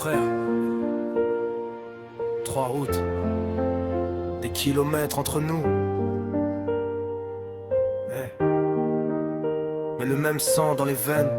frères, 3 routes, des kilomètres entre nous. Mais le même sang dans les veines.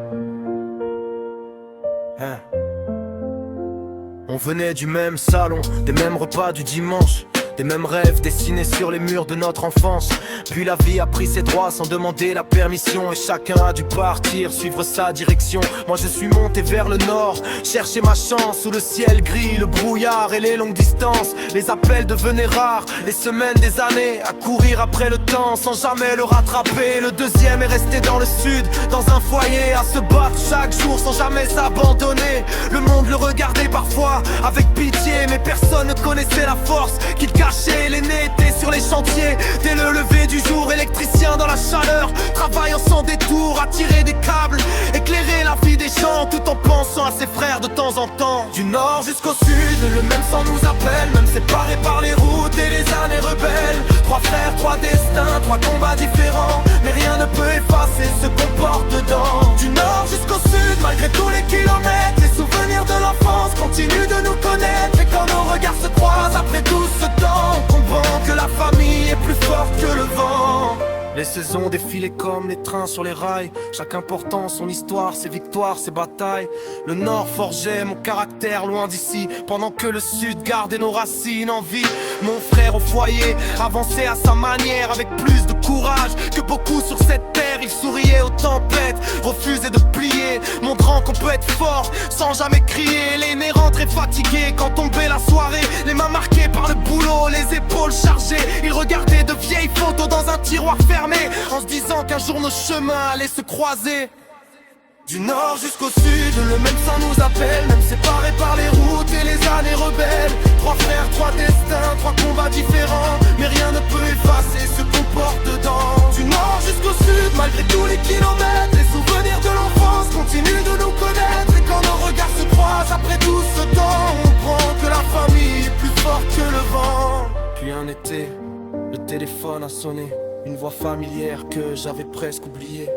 On venait du même salon, des mêmes repas du dimanche, des mêmes rêves dessinés sur les murs de notre enfance. Puis la vie a pris ses droits sans demander la permission, et chacun a dû partir, suivre sa direction. Moi je suis monté vers le nord, chercher ma chance sous le ciel gris, le brouillard et les longues distances. Les appels devenaient rares, les semaines, des années à courir après le temps sans jamais le rattraper. Le deuxième est resté dans le sud, dans un foyer, à se battre chaque jour sans jamais s'abandonner. Le monde le regardait parfois avec pitié, mais personne ne connaissait la force qu'il cachait. L'aîné était sur les chantiers dès le lever du jour, électricien dans la chaleur, travaillant sans détour à tirer des câbles, éclairer la vie des gens tout en pensant à ses frères de temps en temps. Du nord jusqu'au sud, le même sang nous appelle, même séparés par les routes et les années rebelles. 3 frères, 3 destins, 3 combats différents, mais rien ne peut effacer ce qu'on porte dedans. Du nord jusqu'au sud, malgré tous les kilomètres, les souvenirs de l'enfance continuent de nous connaître. Et quand nos regards se croisent après tout ce temps, on comprend que la famille est plus forte que le vent. Les saisons défilaient comme les trains sur les rails, chacun portant son histoire, ses victoires, ses batailles. Le nord forgeait mon caractère loin d'ici, pendant que le sud gardait nos racines en vie. Mon frère au foyer avançait à sa manière, avec plus de courage que beaucoup sur cette terre. Il souriait aux tempêtes, refusait de plier, montrant qu'on peut être fort sans jamais crier. L'aîné rentrait fatigué quand tombait la soirée, les mains marquées par le boulot, les épaules chargées. Il regardait de vieilles photos dans un tiroir fermé, en se disant qu'un jour nos chemins allaient se croiser. Du nord jusqu'au sud, le même sang nous appelle, même séparés par les routes et les années rebelles. 3 frères, 3 destins, 3 combats différents, mais rien ne peut effacer ce qu'on porte dedans. Du nord jusqu'au sud, malgré tous les kilomètres, les souvenirs de l'enfance continuent de nous connaître. Et quand nos regards se croisent après tout ce temps, on comprend que la famille est plus forte que le vent. Puis un été, le téléphone a sonné, une voix familière que j'avais presque oubliée.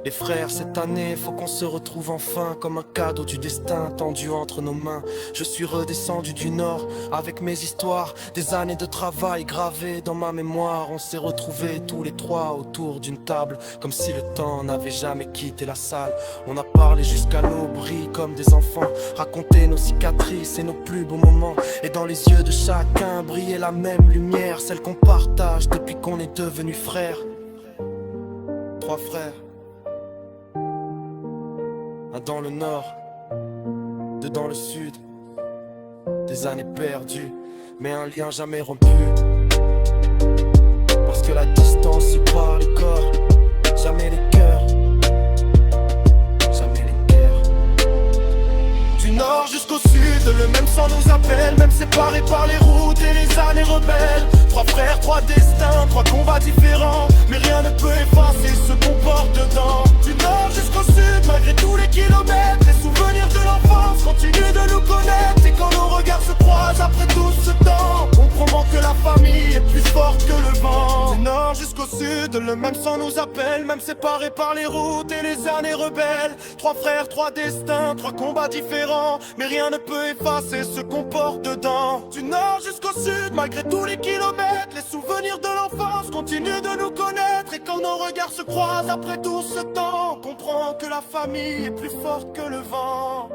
Les frères, cette année, faut qu'on se retrouve enfin, comme un cadeau du destin tendu entre nos mains. Je suis redescendu du nord avec mes histoires, des années de travail gravées dans ma mémoire. On s'est retrouvés tous les 3 autour d'une table, comme si le temps n'avait jamais quitté la salle. On a parlé jusqu'à l'aube, comme des enfants, raconté nos cicatrices et nos plus beaux moments. Et dans les yeux de chacun brillait la même lumière, celle qu'on partage depuis qu'on est devenus frères. 3 frères, un dans le nord, 2 dans le sud. Des années perdues, mais un lien jamais rompu. Parce que la distance sépare les corps, jamais les cœurs, jamais les guerres. Du nord jusqu'au sud, le même sang nous appelle, même séparés par les routes et les années rebelles. 3 frères, 3 destins, 3 combats différents, mais rien ne peut effacer ce qu'on porte dedans. Du nord jusqu'au sud, malgré tous les kilomètres, les souvenirs de l'enfance continuent de nous connaître. Et quand nos regards se croisent après tout ce temps, on comprend que la famille est plus forte que le vent. Du nord jusqu'au sud, le même sang nous appelle, même séparés par les routes et les années rebelles. 3 frères, 3 destins, 3 combats différents, mais rien ne peut effacer ce qu'on porte dedans. Du nord jusqu'au sud, malgré tous les kilomètres, les souvenirs de l'enfance continuent de nous connaître. Et quand nos regards se croisent après tout ce temps, on comprend que la famille est plus forte que le vent.